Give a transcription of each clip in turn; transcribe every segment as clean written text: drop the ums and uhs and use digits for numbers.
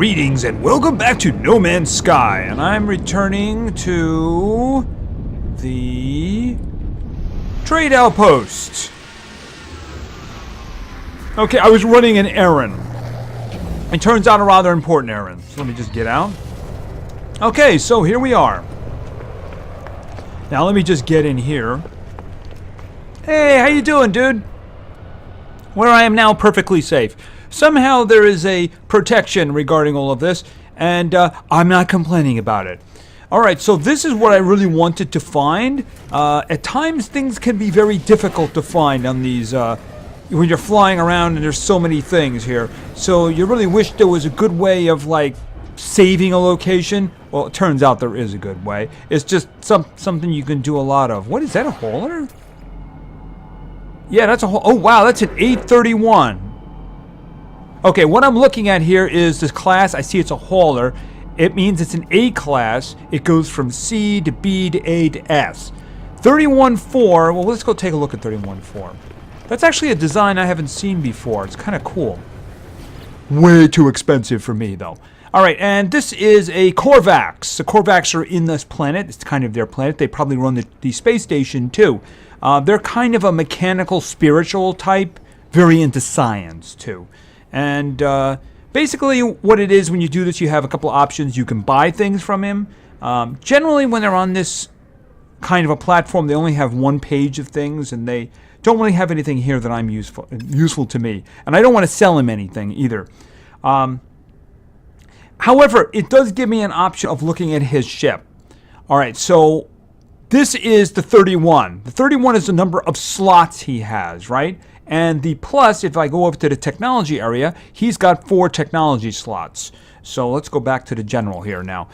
Greetings and welcome back to No Man's Sky, and I'm returning to the Trade Outpost. Okay, I was running an errand. It turns out a rather important errand. So let me just get out. Okay, so here we are. Now let me just get in here. Hey, how you doing, dude? Where I am now perfectly safe. Somehow there is a protection regarding all of this, and I'm not complaining about it. Alright, so this is what I really wanted to find. At times things can be very difficult to find on these, when you're flying around and there's so many things here. So you really wish there was a good way of, like, saving a location. Well, it turns out there is a good way. It's just something you can do a lot of. What is that, a hauler? Yeah, that's a haul. Oh, wow, that's an 831. Okay, what I'm looking at here is this class. I see it's a hauler. It means it's an A class. It goes from C to B to A to S. 31.4, well, let's go take a look at 31.4. That's actually a design I haven't seen before. It's kind of cool. Way too expensive for me, though. All right, and this is a Korvax. The Korvax are in this planet. It's kind of their planet. They probably run the space station, too. They're kind of a mechanical, spiritual type. Very into science, too. And basically what it is when you do this, you have a couple of options. You can buy things from him. Generally when they're on this kind of a platform, they only have one page of things, and they don't really have anything here that I'm useful to me. And I don't want to sell him anything either. However, it does give me an option of looking at his ship. Alright, so this is the 31. The 31 is the number of slots he has, right? And the plus, if I go over to the technology area, he's got 4 technology slots. So let's go back to the general here now.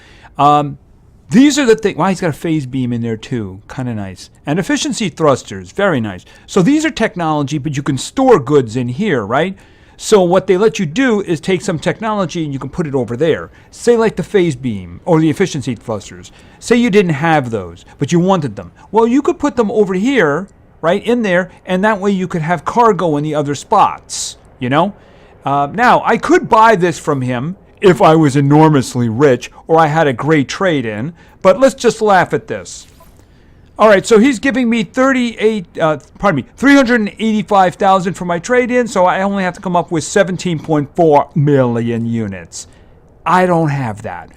These are the things. Wow, he's got a phase beam in there too. Kind of nice. And efficiency thrusters. Very nice. So these are technology, but you can store goods in here, right? So what they let you do is take some technology and you can put it over there. Say like the phase beam or the efficiency thrusters. Say you didn't have those, but you wanted them. Well, you could put them over here, right in there, and that way you could have cargo in the other spots, you know? Now, I could buy this from him if I was enormously rich or I had a great trade-in, but let's just laugh at this. All right, so he's giving me 385,000 for my trade-in, so I only have to come up with 17.4 million units. I don't have that.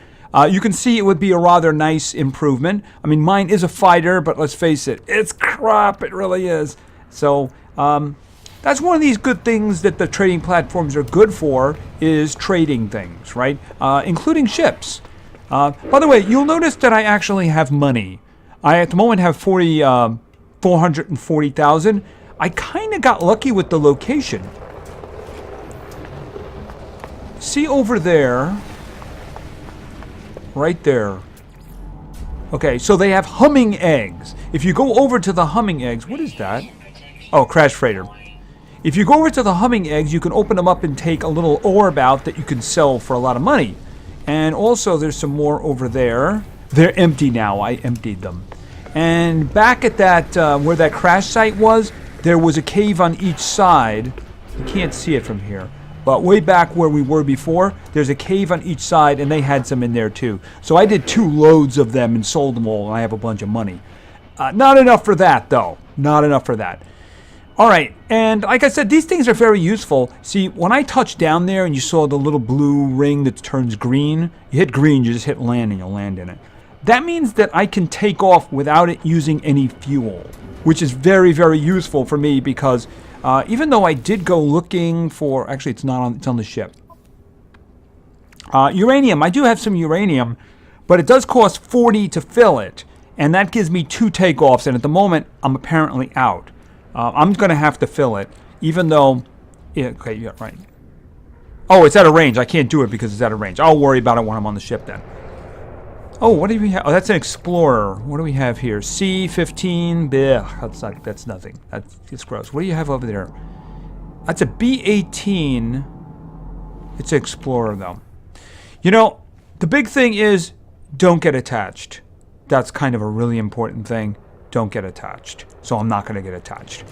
You can see it would be a rather nice improvement. I mean, mine is a fighter, but let's face it, it's crap. It really is. So that's one of these good things that the trading platforms are good for, is trading things, right? Including ships. By the way, you'll notice that I actually have money. I, at the moment, have 440,000. I kind of got lucky with the location. See over there... right there. Okay, so they have humming eggs. If you go over to the humming eggs, what is that? Oh, crash freighter. If you go over to the humming eggs, you can open them up and take a little orb out that you can sell for a lot of money. And also there's some more over there. They're empty now. I emptied them. And back at that, where that crash site was, there was a cave on each side. You can't see it from here. But way back where we were before, there's a cave on each side, and they had some in there too. So I did 2 loads of them and sold them all, and I have a bunch of money. Not enough for that, though. Not enough for that. All right, and like I said, these things are very useful. See, when I touched down there and you saw the little blue ring that turns green, you hit green, you just hit land, and you'll land in it. That means that I can take off without it using any fuel, which is very, very useful for me because... even though I did go looking for... Actually, it's not on. It's on the ship. Uranium. I do have some uranium, but it does cost 40 to fill it, and that gives me 2 takeoffs, and at the moment, I'm apparently out. I'm going to have to fill it, even though... Yeah, okay, yeah, right. Oh, it's out of range. I can't do it because it's out of range. I'll worry about it when I'm on the ship then. Oh, what do we have? Oh, that's an Explorer. What do we have here? C-15. Blech, that's nothing. It's gross. What do you have over there? That's a B-18. It's an Explorer, though. You know, the big thing is don't get attached. That's kind of a really important thing. Don't get attached. So I'm not going to get attached.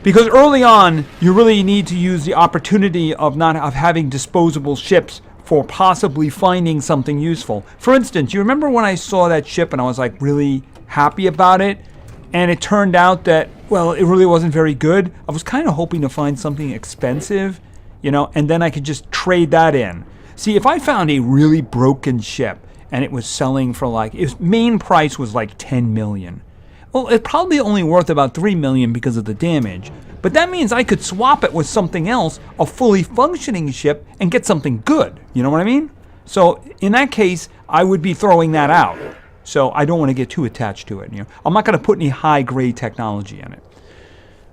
Because early on, you really need to use the opportunity of having disposable ships for possibly finding something useful. For instance, you remember when I saw that ship and I was like really happy about it, and it turned out that, well, it really wasn't very good. I was kind of hoping to find something expensive, you know, and then I could just trade that in. See, if I found a really broken ship and it was selling for like, its main price was like 10 million. Well, it's probably only worth about 3 million because of the damage. But that means I could swap it with something else, a fully functioning ship, and get something good. You know what I mean? So in that case, I would be throwing that out. So I don't want to get too attached to it. You know, I'm not going to put any high-grade technology in it.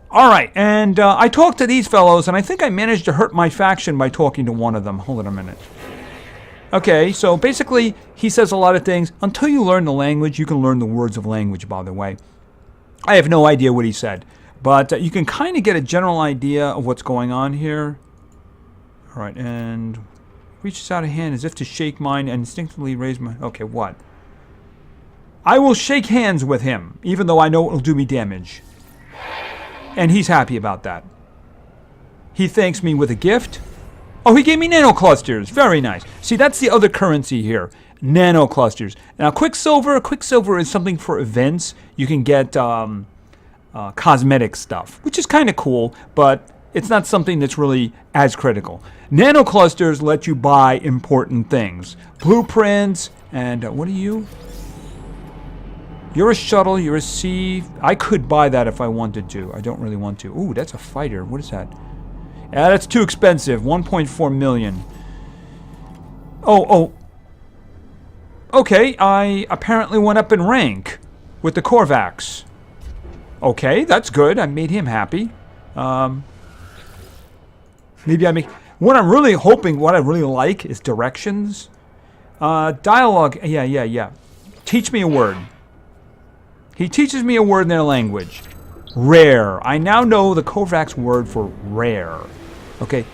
All right, and I talked to these fellows, and I think I managed to hurt my faction by talking to one of them. Hold on a minute. Okay, so basically, he says a lot of things. Until you learn the language, you can learn the words of language, by the way. I have no idea what he said, but you can kind of get a general idea of what's going on here. All right, and reaches out a hand as if to shake mine and instinctively raise my... Okay, what? I will shake hands with him, even though I know it will do me damage. And he's happy about that. He thanks me with a gift. Oh, he gave me nanoclusters. Very nice. See, that's the other currency here. Nanoclusters. Now, Quicksilver is something for events. You can get cosmetic stuff, which is kind of cool, but it's not something that's really as critical. Nanoclusters let you buy important things. Blueprints, and what are you? You're a shuttle, you're a sea. I could buy that if I wanted to. I don't really want to. Ooh, that's a fighter. What is that? Yeah, that's too expensive. 1.4 million. Oh. Okay, I apparently went up in rank with the Korvax. Okay, that's good. I made him happy. Maybe I make... What I'm really hoping, what I really like is directions. Dialogue. Yeah. Teach me a word. He teaches me a word in their language. Rare. I now know the Korvax word for rare. Okay.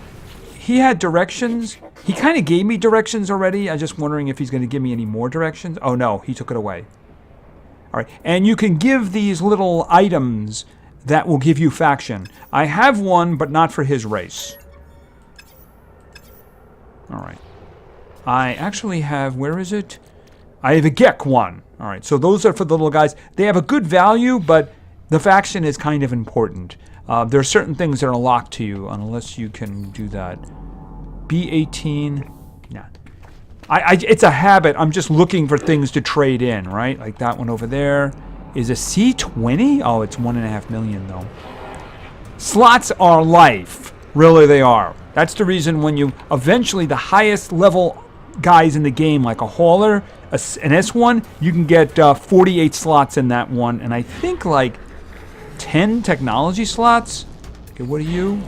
He had directions. He kind of gave me directions already. I'm just wondering if he's going to give me any more directions. Oh, no. He took it away. All right. And you can give these little items that will give you faction. I have one, but not for his race. All right. I actually have... Where is it? I have a Gek one. All right, so those are for the little guys. They have a good value, but the faction is kind of important. There are certain things that are locked to you unless you can do that. B18. Nah. It's a habit. I'm just looking for things to trade in, right? Like that one over there. Is a C20? Oh, it's 1.5 million, though. Slots are life. Really, they are. That's the reason when you... Eventually, the highest level guys in the game, like a hauler... An S1, you can get 48 slots in that one, and I think like 10 technology slots. Okay, what are you?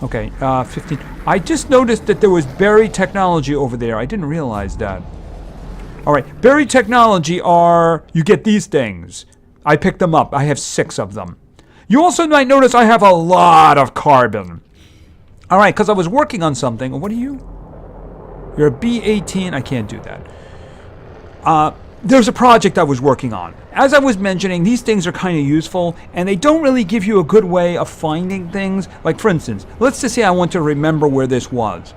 Okay, 15. I just noticed that there was buried technology over there. I didn't realize that. All right, buried technology are, you get these things. I picked them up. I have 6 of them. You also might notice I have a lot of carbon. All right, because I was working on something. What are you? You're a B18. I can't do that. There's a project I was working on. As I was mentioning, these things are kind of useful, and they don't really give you a good way of finding things. Like, for instance, let's just say I want to remember where this was.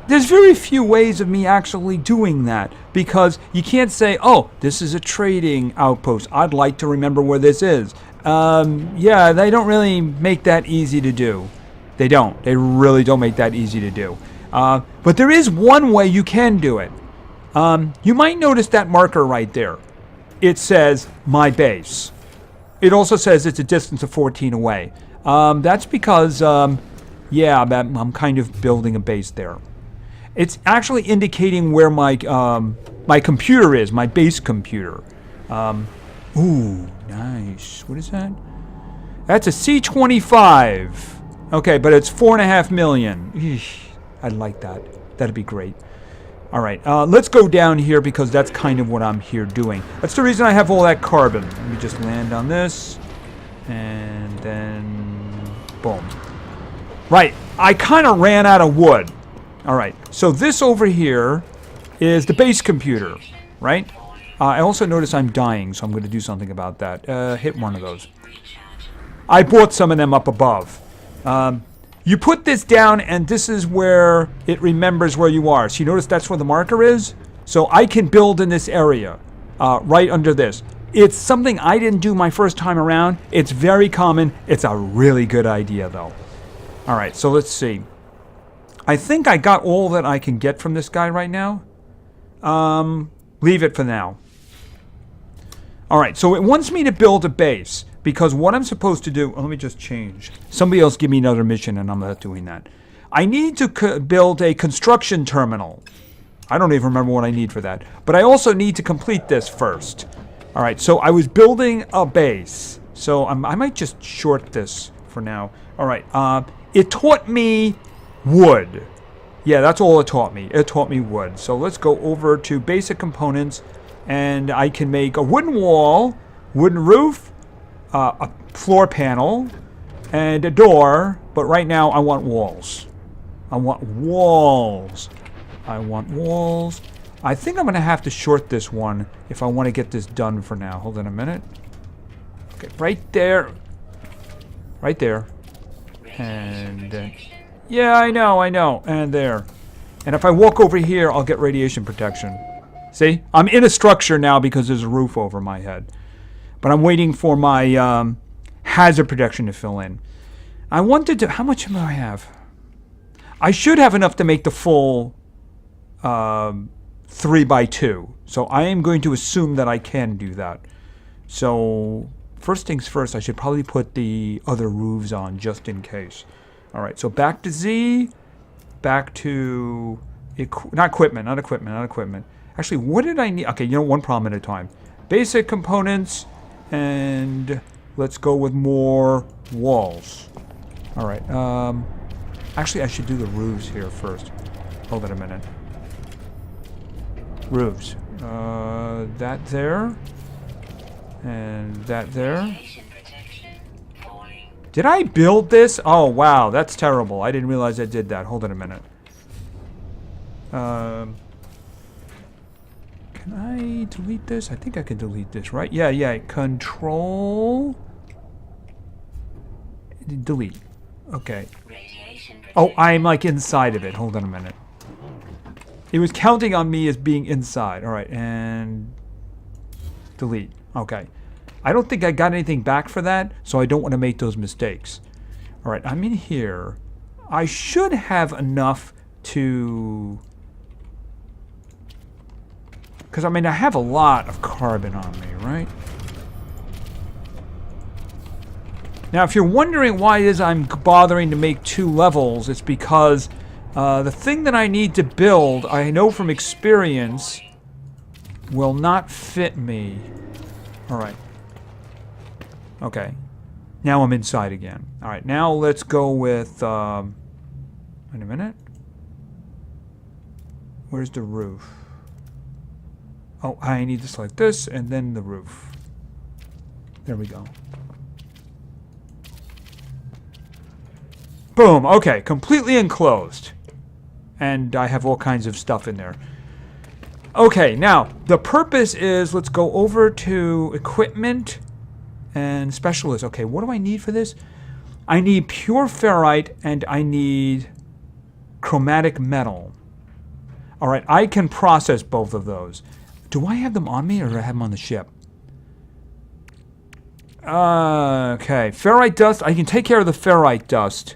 There's very few ways of me actually doing that, because you can't say, oh, this is a trading outpost. I'd like to remember where this is. Yeah, they don't really make that easy to do. They don't. They really don't make that easy to do. But there is one way you can do it. You might notice that marker right there. It says, my base. It also says it's a distance of 14 away. That's because, yeah, I'm kind of building a base there. It's actually indicating where my computer is, my base computer. Ooh, nice. What is that? That's a C-25. Okay, but it's 4.5 million. Eesh. I'd like that. That'd be great. All right, let's go down here because that's kind of what I'm here doing. That's the reason I have all that carbon. Let me just land on this. And then... Boom. Right, I kind of ran out of wood. All right, so this over here is the base computer, right? I also notice I'm dying, so I'm going to do something about that. Hit one of those. I bought some of them up above. You put this down, and this is where it remembers where you are. So you notice that's where the marker is? So I can build in this area, right under this. It's something I didn't do my first time around. It's very common. It's a really good idea, though. All right, so let's see. I think I got all that I can get from this guy right now. Leave it for now. All right, so it wants me to build a base, because what I'm supposed to do... let me just change. Somebody else give me another mission, and I'm not doing that. I need to build a construction terminal. I don't even remember what I need for that. But I also need to complete this first. All right, so I was building a base. So I might just short this for now. All right, it taught me wood. Yeah, that's all it taught me. It taught me wood. So let's go over to basic components, and I can make a wooden wall, wooden roof, a floor panel, and a door. But right now I want walls. I want walls. I want walls. I think I'm going to have to short this one if I want to get this done for now. Hold on a minute. Okay, right there. Right there. And yeah, I know. And there. And if I walk over here, I'll get radiation protection. See? I'm in a structure now because there's a roof over my head. But I'm waiting for my hazard protection to fill in. I wanted to... how much do I have? I should have enough to make the full 3x2. So I am going to assume that I can do that. So first things first, I should probably put the other roofs on just in case. All right, so back to Z, back to not equipment. Actually, what did I need? Okay, one problem at a time. Basic components, and let's go with more walls. All right. Actually, I should do the roofs here first. Hold on a minute. Roofs. That there. And that there. Did I build this? Oh, wow. That's terrible. I didn't realize I did that. Hold on a minute. Can I delete this? I think I can delete this, right? Yeah. Control. Delete. Okay. Oh, I'm like inside of it. Hold on a minute. It was counting on me as being inside. All right, and delete. Okay. I don't think I got anything back for that, so I don't want to make those mistakes. All right, I'm in here. I should have enough to... because, I mean, I have a lot of carbon on me, right? Now, if you're wondering why it is I'm bothering to make 2 levels, it's because the thing that I need to build, I know from experience, will not fit me. All right. Okay. Now I'm inside again. All right, now let's go with... wait a minute. Where's the roof? Oh, I need to select this, and then the roof. There we go. Boom, okay, completely enclosed. And I have all kinds of stuff in there. Okay, now, the purpose is, let's go over to equipment and specialist. Okay, what do I need for this? I need pure ferrite, and I need chromatic metal. All right, I can process both of those. Do I have them on me, or do I have them on the ship? Okay, ferrite dust. I can take care of the ferrite dust.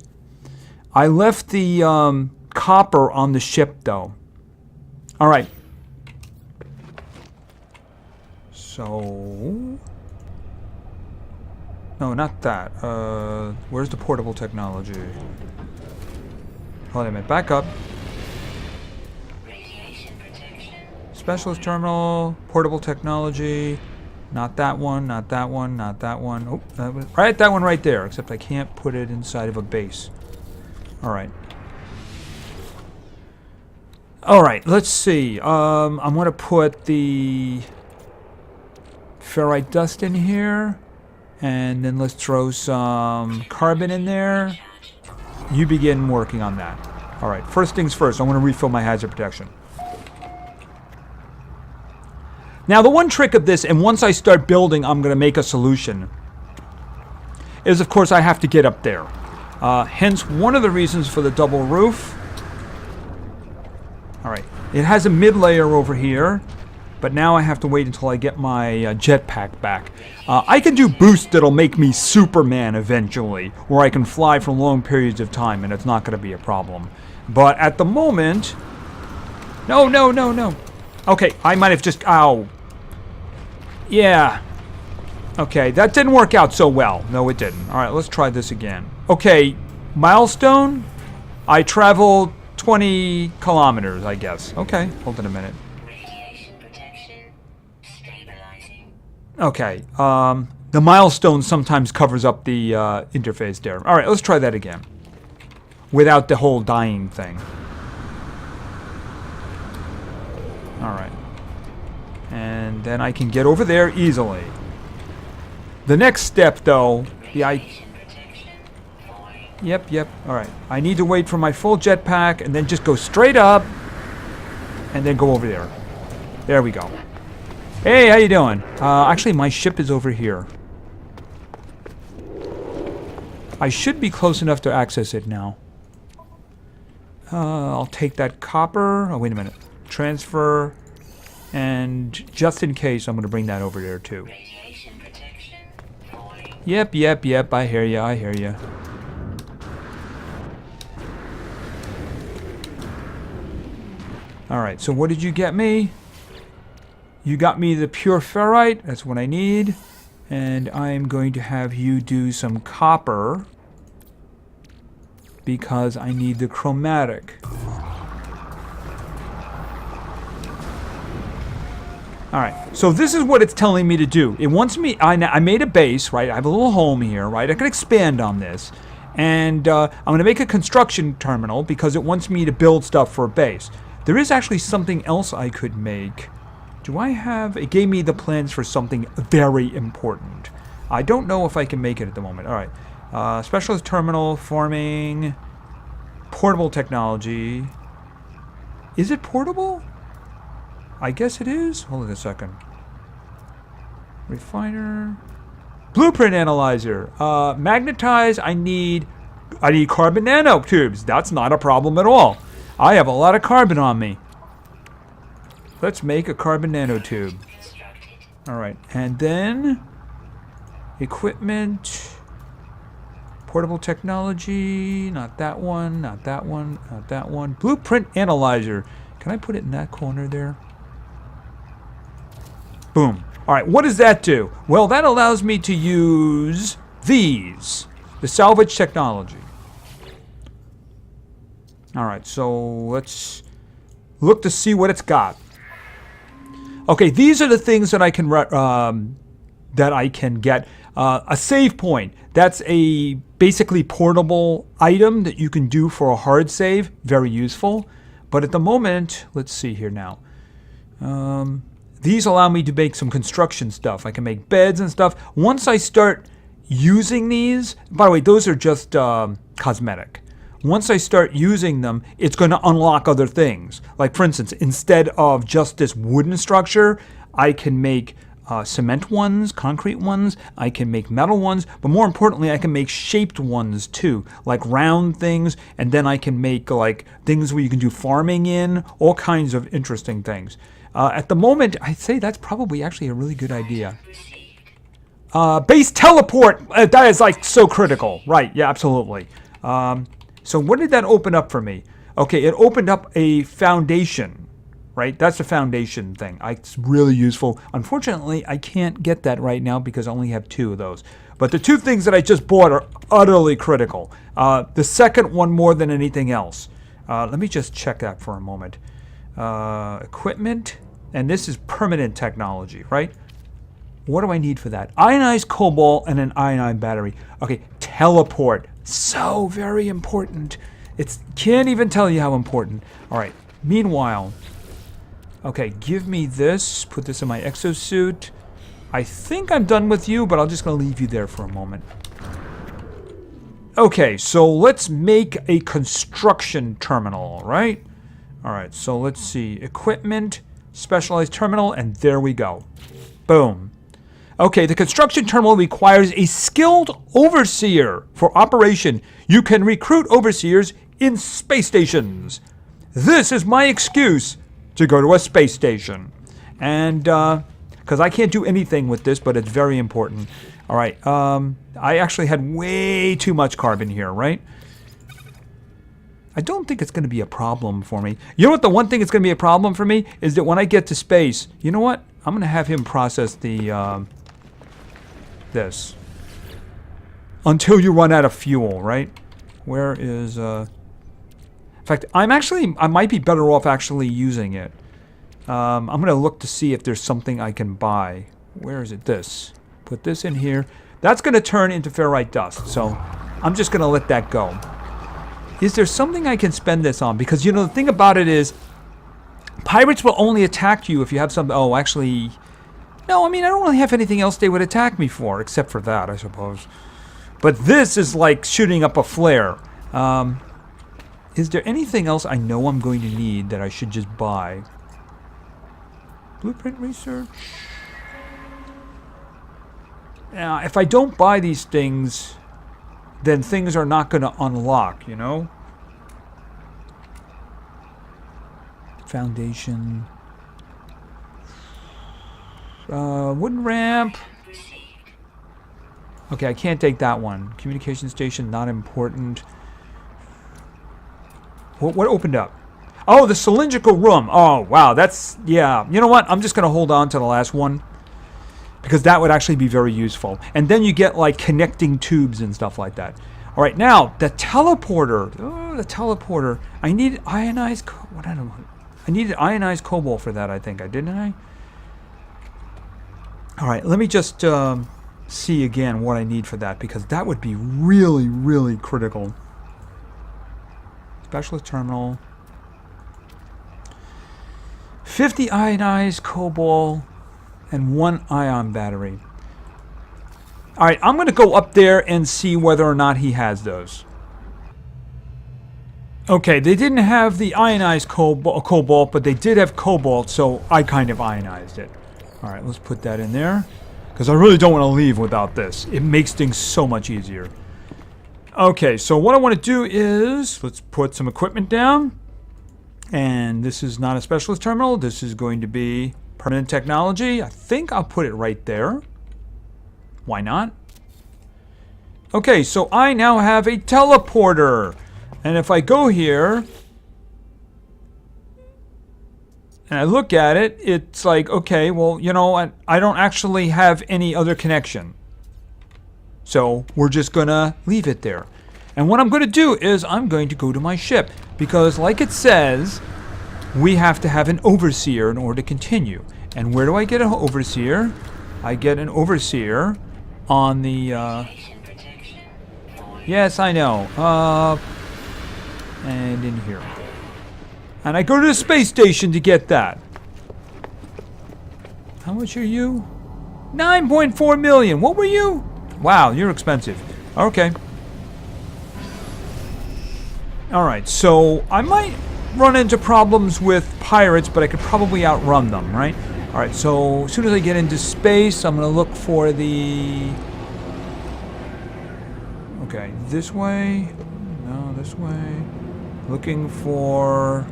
I left the copper on the ship, though. All right. So... no, not that. Where's the portable technology? Hold on a minute. Back up. Specialist terminal, portable technology. Not that one, not that one, not that one. Oh, that one right there. Except I can't put it inside of a base. All right. All right, let's see. I'm going to put the ferrite dust in here. And then let's throw some carbon in there. You begin working on that. All right, first things first, I want to refill my hazard protection. Now, the one trick of this, and once I start building, I'm going to make a solution, is, of course, I have to get up there. Hence one of the reasons for the double roof. All right. It has a mid layer over here, but now I have to wait until I get my jetpack back. I can do boosts that'll make me Superman eventually, where I can fly for long periods of time, and it's not going to be a problem. But at the moment... No, no, no, no. Okay, I might have just... Ow. Yeah. Okay, that didn't work out so well. No, it didn't. All right, let's try this again. Okay, milestone. I traveled 20 kilometers, I guess. Okay, hold on a minute. Okay, the milestone sometimes covers up the interface there. All right, let's try that again. Without the whole dying thing. All right. And then I can get over there easily. The next step, though, Yep. All right. I need to wait for my full jetpack and then just go straight up and then go over there. There we go. Hey, how you doing? Actually, my ship is over here. I should be close enough to access it now. I'll take that copper. Oh, wait a minute. Transfer. And just in case, I'm going to bring that over there, too. Yep. I hear you. Alright, so what did you get me? You got me the pure ferrite. That's what I need. And I'm going to have you do some copper. Because I need the chromatic. Alright, so this is what it's telling me to do. It wants me, I made a base, right? I have a little home here, right? I can expand on this. And I'm going to make a construction terminal because it wants me to build stuff for a base. There is actually something else I could make. Do I have, it gave me the plans for something very important. I don't know if I can make it at the moment. Alright, specialist terminal, farming, portable technology. Is it portable? I guess it is. Hold on a second. Refiner. Blueprint analyzer. Magnetize. I need carbon nanotubes. That's not a problem at all. I have a lot of carbon on me. Let's make a carbon nanotube. Alright. And then equipment. Portable technology. Not that one. Not that one. Not that one. Blueprint analyzer. Can I put it in that corner there? Boom. All right, what does that do? Well, that allows me to use these, the salvage technology. All right, so let's look to see what it's got. Okay, these are the things that I can get. A save point. That's a basically portable item that you can do for a hard save. Very useful. But at the moment, let's see here now. These allow me to make some construction stuff. I can make beds and stuff. Once I start using these, by the way, those are just cosmetic. Once I start using them, it's going to unlock other things. Like, for instance, instead of just this wooden structure, I can make cement ones, concrete ones. I can make metal ones. But more importantly, I can make shaped ones too, like round things. And then I can make like things where you can do farming in, all kinds of interesting things. At the moment, I'd say that's probably actually a really good idea. Base teleport! That is like so critical. Right, yeah, absolutely. So what did that open up for me? Okay, it opened up a foundation, right? That's a foundation thing. It's really useful. Unfortunately, I can't get that right now because I only have 2 of those. But the 2 things that I just bought are utterly critical. The second one more than anything else. Let me just check that for a moment. Equipment, and this is permanent technology, right? What do I need for that? Ionized cobalt and an ionized battery. Okay, teleport. So very important. Can't even tell you how important. All right, meanwhile, okay, give me this. Put this in my exosuit. I think I'm done with you, but I'm just going to leave you there for a moment. Okay, so let's make a construction terminal, right? All right, so let's see. Equipment, specialized terminal, and there we go. Boom. Okay, the construction terminal requires a skilled overseer for operation. You can recruit overseers in space stations. This is my excuse to go to a space station. And, because I can't do anything with this, but it's very important. All right, I actually had way too much carbon here, right? I don't think it's going to be a problem for me. You know what? The one thing that's going to be a problem for me is that when I get to space, you know what? I'm going to have him process the, this. Until you run out of fuel, right? Where is, in fact, I might be better off actually using it. I'm going to look to see if there's something I can buy. Where is it? This. Put this in here. That's going to turn into ferrite dust, so I'm just going to let that go. Is there something I can spend this on? Because, you know, the thing about it is, pirates will only attack you if you have some... Oh, actually... No, I mean, I don't really have anything else they would attack me for, except for that, I suppose. But this is like shooting up a flare. Is there anything else I know I'm going to need that I should just buy? Blueprint research? Now, if I don't buy these things, then things are not going to unlock, you know? Foundation. Wooden ramp. Okay, I can't take that one. Communication station, not important. What opened up? Oh, the cylindrical room. Oh, wow, that's... Yeah, you know what? I'm just going to hold on to the last one. Because that would actually be very useful. And then you get, like, connecting tubes and stuff like that. All right, now, the teleporter. Oh, the teleporter. I need ionized... What I don't know. I needed ionized cobalt for that, I think. Didn't I? All right, let me just see again what I need for that. Because that would be really, really critical. Specialist terminal. 50 ionized cobalt and 1 ion battery. All right, I'm going to go up there and see whether or not he has those. Okay, they didn't have the ionized cobalt, but they did have cobalt, so I kind of ionized it. All right, let's put that in there, because I really don't want to leave without this. It makes things so much easier. Okay, so what I want to do is, let's put some equipment down. And this is not a specialist terminal. This is going to be permanent technology. I think I'll put it right there. Why not? Okay, so I now have a teleporter. And if I go here and I look at it, it's like, okay, well, you know, I don't actually have any other connection. So we're just going to leave it there. And what I'm going to do is I'm going to go to my ship. Because like it says, we have to have an overseer in order to continue. And where do I get an overseer? I get an overseer on the... Yes, I know. And in here. And I go to the space station to get that. How much are you? 9.4 million. What were you? Wow, you're expensive. Okay. Alright, so I might run into problems with pirates, but I could probably outrun them, right? Alright, so as soon as I get into space, I'm going to look for the... Okay, this way. No, this way. Looking for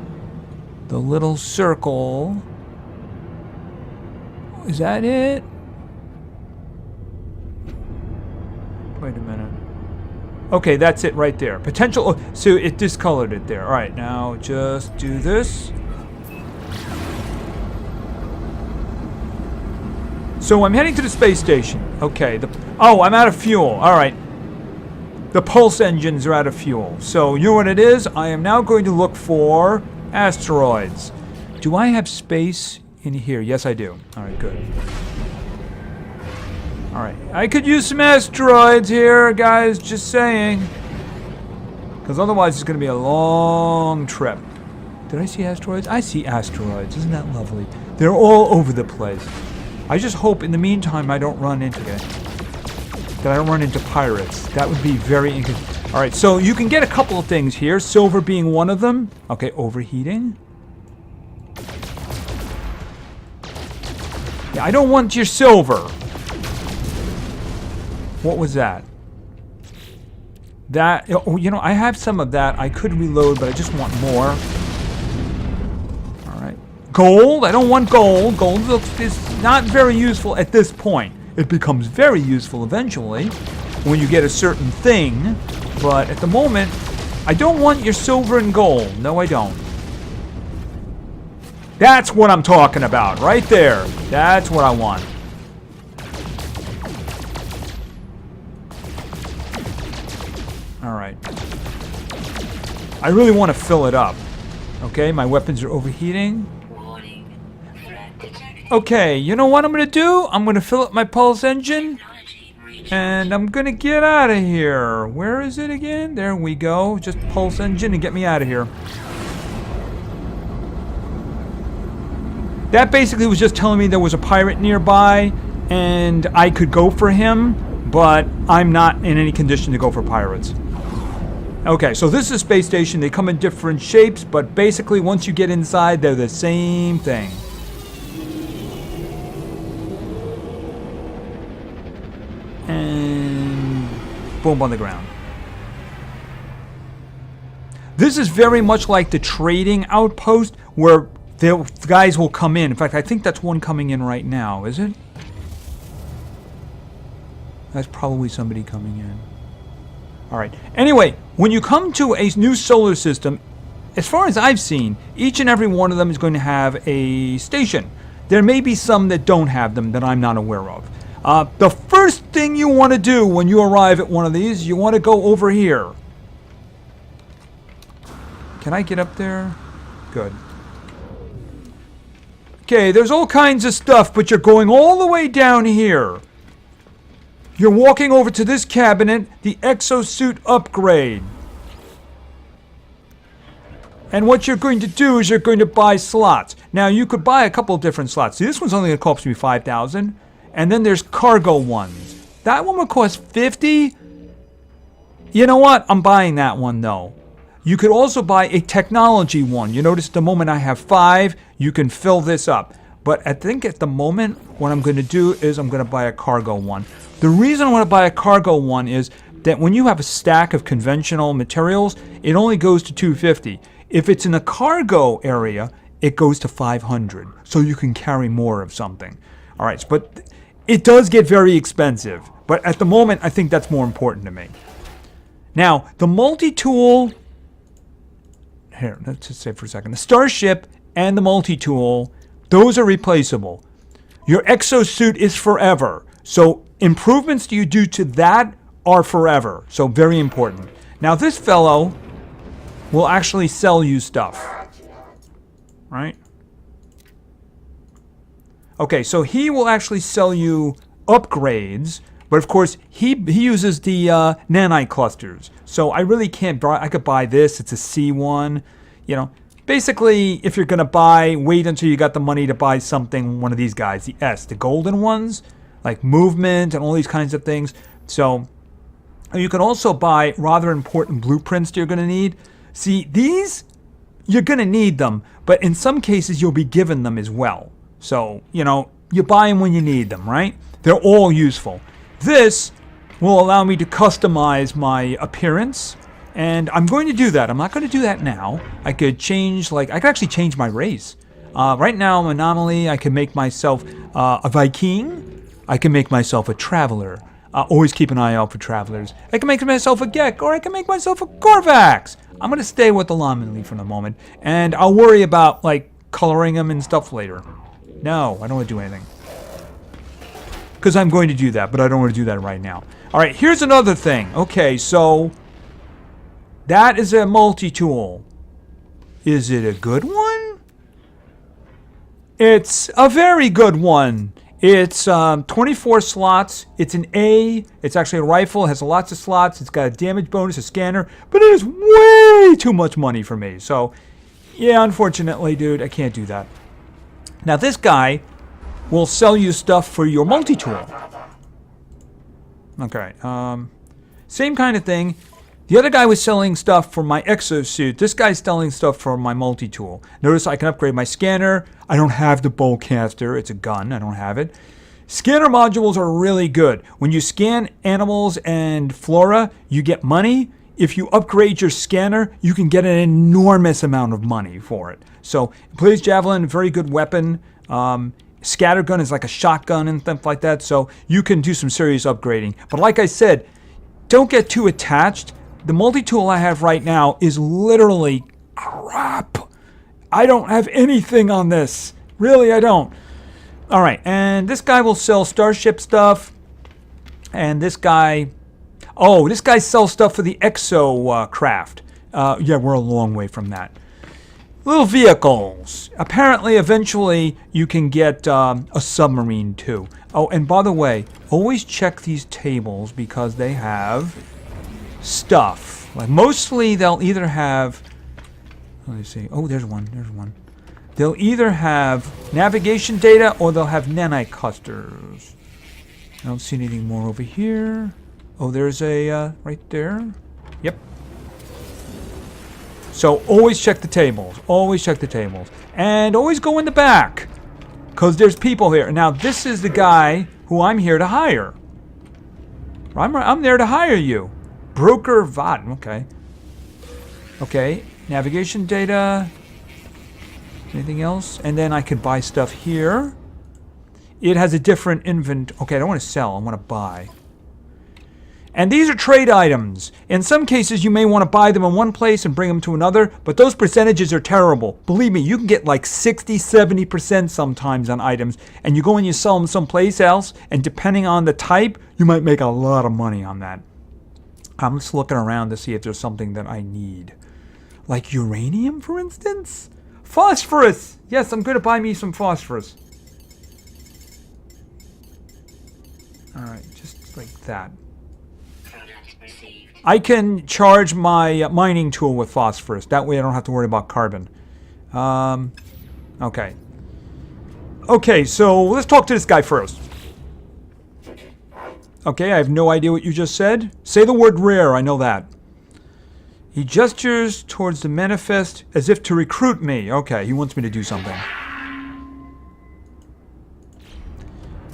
the little circle. Is that it? Wait a minute. Okay, that's it right there. Potential... Oh, so it discolored it there. All right, now just do this. So I'm heading to the space station. Okay. Oh, I'm out of fuel. All right. The pulse engines are out of fuel. So you know what it is? I am now going to look for asteroids. Do I have space in here? Yes, I do. All right, good. All right, I could use some asteroids here, guys, just saying. Because otherwise it's going to be a long trip. Did I see asteroids? I see asteroids. Isn't that lovely? They're all over the place. I just hope in the meantime I don't run into it. That I don't run into pirates. That would be very inconvenient. All right, so you can get a couple of things here. Silver being one of them. Okay, overheating. Yeah, I don't want your silver. What was that? That, oh, you know, I have some of that. I could reload, but I just want more. All right. Gold. I don't want gold. Gold is not very useful at this point. It becomes very useful eventually when you get a certain thing. But at the moment, I don't want your silver and gold. No, I don't. That's what I'm talking about. Right there. That's what I want. Alright. I really want to fill it up. Okay, my weapons are overheating. Okay, you know what I'm going to do? I'm going to fill up my pulse engine. And I'm going to get out of here. Where is it again? There we go. Just pulse engine and get me out of here. That basically was just telling me there was a pirate nearby. And I could go for him. But I'm not in any condition to go for pirates. Okay, so this is a space station. They come in different shapes, but basically once you get inside, they're the same thing. And boom, on the ground. This is very much like the trading outpost where the guys will come in. In fact, I think that's one coming in right now, is it? That's probably somebody coming in. All right. Anyway, when you come to a new solar system, as far as I've seen, each and every one of them is going to have a station. There may be some that don't have them that I'm not aware of. The first thing you want to do when you arrive at one of these, you want to go over here. Can I get up there? Good. Okay, there's all kinds of stuff, but you're going all the way down here. You're walking over to this cabinet, the exosuit upgrade. And what you're going to do is you're going to buy slots. Now, you could buy a couple of different slots. See, this one's only going to cost me 5,000. And then there's cargo ones. That one would cost 50. You know what? I'm buying that one, though. You could also buy a technology one. You notice the moment I have 5, you can fill this up. But I think at the moment, what I'm going to do is I'm going to buy a cargo one. The reason I want to buy a cargo one is that when you have a stack of conventional materials, it only goes to 250. If it's in a cargo area, it goes to 500. So you can carry more of something. All right, but it does get very expensive. But at the moment, I think that's more important to me. Now, the multi-tool... Here, let's just say for a second. The Starship and the multi-tool, those are replaceable. Your exosuit is forever. So improvements you do to that are forever. So very important. Now this fellow will actually sell you stuff. Right? Okay, so he will actually sell you upgrades. But of course, he uses the nanite clusters. So I really can't buy, I could buy this. It's a C1. You know, basically, if you're going to buy, wait until you got the money to buy something, one of these guys, the S, the golden ones, like movement and all these kinds of things. So you can also buy rather important blueprints you're going to need. See, these, you're going to need them, but in some cases, you'll be given them as well. So, you know, you buy them when you need them, right? They're all useful. This will allow me to customize my appearance, and I'm going to do that. I'm not going to do that now. I could change, I could actually change my race. Right now, I'm an anomaly. I can make myself a Viking. I can make myself a traveler. Always keep an eye out for travelers. I can make myself a Gek, or I can make myself a Korvax. I'm going to stay with the Lamanli for the moment, and I'll worry about, coloring them and stuff later. No, I don't want to do anything. Because I'm going to do that, but I don't want to do that right now. All right, here's another thing. Okay, so that is a multi-tool. Is it a good one? It's a very good one. It's 24 slots. It's an A. It's actually a rifle. It has lots of slots. It's got a damage bonus, a scanner. But it is way too much money for me. So, yeah, unfortunately, dude, I can't do that. Now, this guy will sell you stuff for your multi-tool. Okay, same kind of thing. The other guy was selling stuff for my exosuit. This guy's selling stuff for my multi-tool. Notice I can upgrade my scanner. I don't have the bowcaster. It's a gun. I don't have it. Scanner modules are really good. When you scan animals and flora, you get money. If you upgrade your scanner, you can get an enormous amount of money for it. So, Blaze Javelin, very good weapon. Scattergun is like a shotgun and stuff like that. So, you can do some serious upgrading. But like I said, don't get too attached. The multi-tool I have right now is literally crap. I don't have anything on this. Really, I don't. All right, and this guy will sell starship stuff. And this guy... Oh, this guy sells stuff for the exo craft. Yeah, we're a long way from that. Little vehicles. Apparently, eventually, you can get a submarine, too. Oh, and by the way, always check these tables because they have stuff. Like, mostly, they'll either have... Let me see. Oh, there's one. There's one. They'll either have navigation data or they'll have nanite clusters. I don't see anything more over here. Oh, there's a, right there. Yep. So, always check the tables. Always check the tables. And always go in the back. Because there's people here. Now, this is the guy who I'm here to hire. I'm there to hire you. Broker Vod. Okay. Okay. Navigation data. Anything else? And then I could buy stuff here. It has a different inventory. Okay, I don't want to sell. I want to buy. And these are trade items. In some cases, you may want to buy them in one place and bring them to another, but those percentages are terrible. Believe me, you can get like 60, 70% sometimes on items, and you go and you sell them someplace else, and depending on the type, you might make a lot of money on that. I'm just looking around to see if there's something that I need. Like uranium, for instance? Phosphorus! Yes, I'm going to buy me some phosphorus. Alright, just like that. I can charge my mining tool with phosphorus. That way I don't have to worry about carbon. Okay. Okay, so let's talk to this guy first. Okay, I have no idea what you just said. Say the word rare, I know that. He gestures towards the manifest as if to recruit me. Okay, he wants me to do something.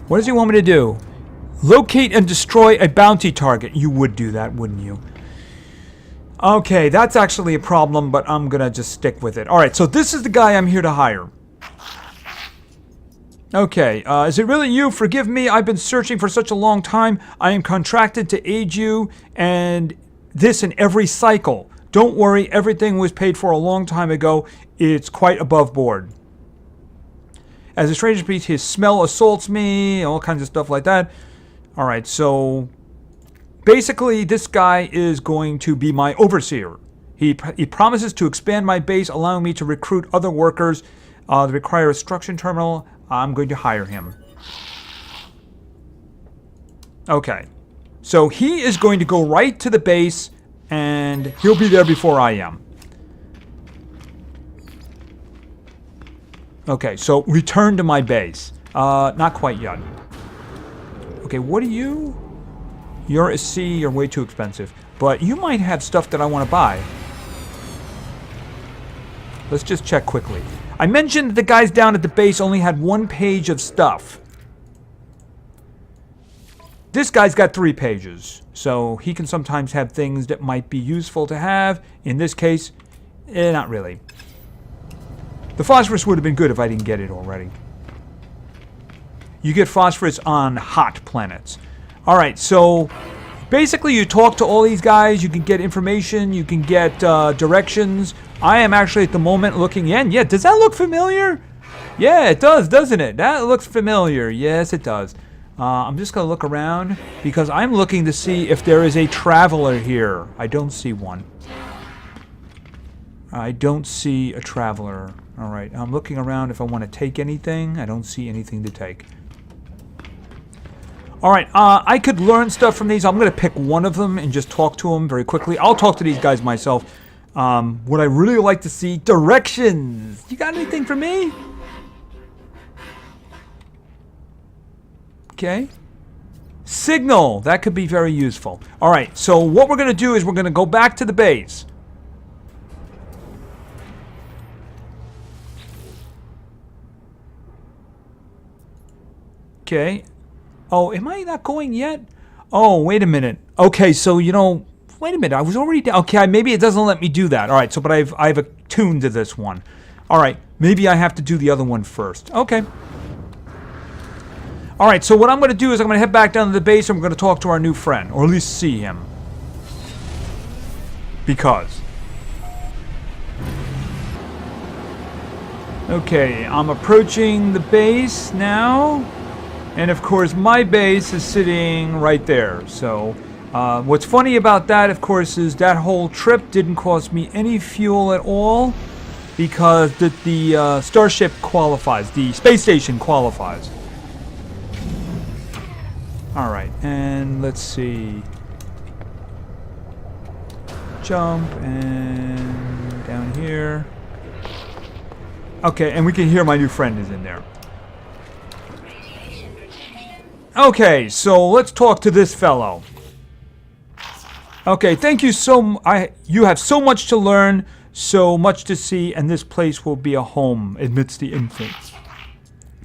What does he want me to do? Locate and destroy a bounty target. You would do that, wouldn't you? Okay, that's actually a problem, but I'm gonna just stick with it. Alright, so this is the guy I'm here to hire. Okay, is it really you? Forgive me, I've been searching for such a long time. I am contracted to aid you, and this in every cycle. Don't worry, everything was paid for a long time ago. It's quite above board. As a stranger piece, his smell assaults me, all kinds of stuff like that. Alright, so basically this guy is going to be my overseer. He promises to expand my base, allowing me to recruit other workers that require a structure terminal. I'm going to hire him. Okay, so he is going to go right to the base, and he'll be there before I am. Okay, so return to my base. Not quite yet. Okay, what are you? You're a C, you're way too expensive. But you might have stuff that I want to buy. Let's just check quickly. I mentioned that the guys down at the base only had 1 page of stuff. This guy's got 3 pages. So he can sometimes have things that might be useful to have. In this case, not really. The phosphorus would have been good if I didn't get it already. You get phosphorus on hot planets. Alright, so basically you talk to all these guys, you can get information, you can get directions. I am actually at the moment looking in. Yeah, does that look familiar? Yeah, it does, doesn't it? That looks familiar. Yes, it does. I'm just going to look around because I'm looking to see if there is a traveler here. I don't see one. I don't see a traveler. Alright, I'm looking around if I want to take anything. I don't see anything to take. Alright, I could learn stuff from these. I'm going to pick one of them and just talk to them very quickly. I'll talk to these guys myself. Would I really like to see directions? You got anything for me? Okay. Signal. That could be very useful. Alright, so what we're going to do is we're going to go back to the base. Okay. Oh, am I not going yet? Oh, wait a minute. Okay, so, wait a minute. I was already down. Okay, maybe it doesn't let me do that. All right, so, but I've attuned to this one. All right, maybe I have to do the other one first. Okay. All right, so what I'm going to do is I'm going to head back down to the base and I'm going to talk to our new friend, or at least see him. Because. Okay, I'm approaching the base now. And of course, my base is sitting right there. So, what's funny about that, of course, is that whole trip didn't cost me any fuel at all. Because the starship qualifies, the space station qualifies. Alright, and let's see. Jump, and down here. Okay, and we can hear my new friend is in there. Okay, so let's talk to this fellow. Okay, thank you you have so much to learn, so much to see, and this place will be a home amidst the infants.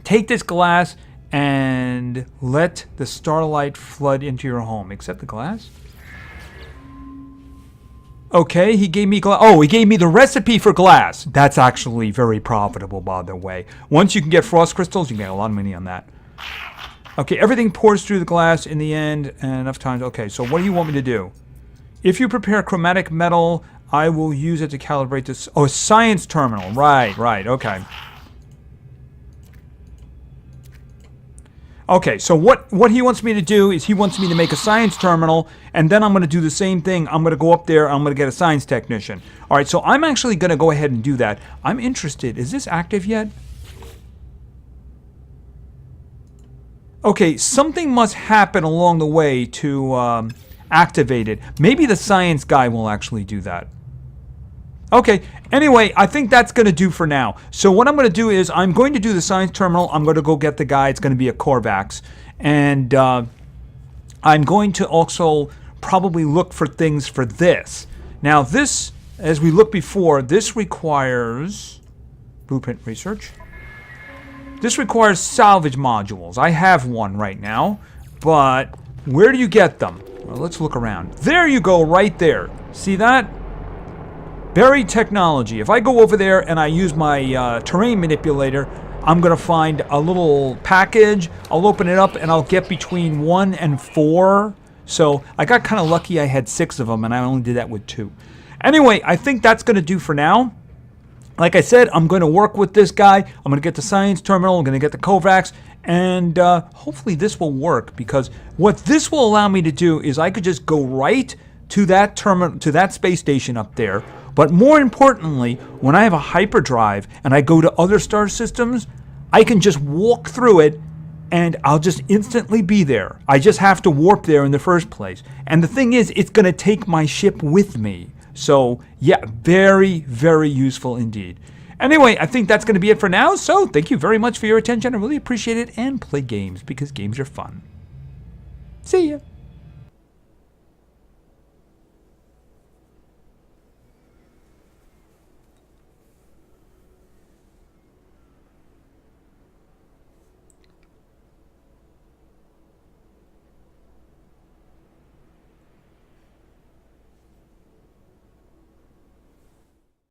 Take this glass and let the starlight flood into your home. Accept the glass? Okay, he gave me glass. Oh, he gave me the recipe for glass. That's actually very profitable, by the way. Once you can get frost crystals, you can get a lot of money on that. Okay, everything pours through the glass in the end, and enough times. Okay, so what do you want me to do? If you prepare chromatic metal, I will use it to calibrate this. Oh, science terminal. Right, okay. Okay, so what he wants me to do is he wants me to make a science terminal, and then I'm going to do the same thing. I'm going to go up there, I'm going to get a science technician. All right, so I'm actually going to go ahead and do that. I'm interested. Is this active yet? Okay, something must happen along the way to activate it. Maybe the science guy will actually do that. Okay, anyway, I think that's going to do for now. So what I'm going to do is I'm going to do the science terminal. I'm going to go get the guy. It's going to be a Korvax. And I'm going to also probably look for things for this. Now this, as we looked before, this requires blueprint research. This requires salvage modules. I have one right now, but where do you get them? Well, let's look around. There you go, right there. See that? Buried technology. If I go over there and I use my terrain manipulator, I'm going to find a little package. I'll open it up and I'll get between 1 and 4. So I got kind of lucky I had 6 of them and I only did that with 2. Anyway, I think that's going to do for now. Like I said, I'm going to work with this guy. I'm going to get the science terminal. I'm going to get the Kovacs. And hopefully this will work, because what this will allow me to do is I could just go right to that terminal, to that space station up there. But more importantly, when I have a hyperdrive and I go to other star systems, I can just walk through it and I'll just instantly be there. I just have to warp there in the first place. And the thing is, it's going to take my ship with me. So, yeah, very, very useful indeed. Anyway, I think that's going to be it for now. So, thank you very much for your attention. I really appreciate it. And play games, because games are fun. See ya.